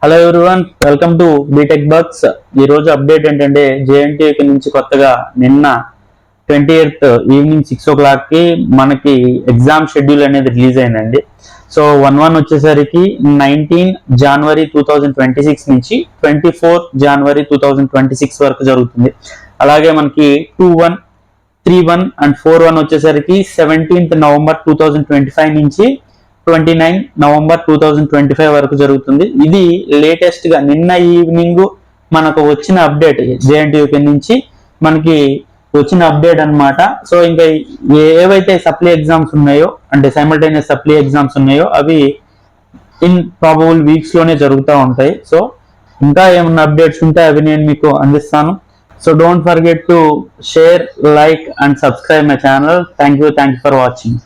Hello everyone, welcome to BTech bugs. ఈ రోజు update ఏంటంటే జేఎన్టీయూకి నుంచి కొత్తగా నిన్న 28th ఈవినింగ్ 6 o'clock కి మనకి ఎగ్జామ్ షెడ్యూల్ అనేది రిలీజ్ అయిందండి. సో 1-1 వచ్చేసరికి 19 జనవరి 2026 నుంచి 24 జనవరి 2026 వరకు జరుగుతుంది. అలాగే మనకి 2-1, 3-1 అండ్ 4-1 వచ్చేసరికి 17th నవంబర్ 2025 నుంచి 29 నవంబర్ 2025 వరకు జరుగుతుంది. ఇది లేటెస్ట్ గా నిన్న ఈవినింగ్ మనకు వచ్చిన అప్డేట్, జేఎన్టీయూకి నుంచి మనకి వచ్చిన అప్డేట్ అన్నమాట. సో ఇంకా ఏవైతే సప్లీ ఎగ్జామ్స్ ఉన్నాయో, అంటే సైమల్టేనియస్ సప్లీ ఎగ్జామ్స్ ఉన్నాయో, అవి ఇన్ ప్రాబబుల్ వీక్స్ లోనే జరుగుతూ ఉంటాయి. సో ఇంకా ఏమన్నా అప్డేట్స్ ఉంటే అవి నేను మీకు అందిస్తాను. So don't forget to share, like and subscribe my channel. Thank you for watching.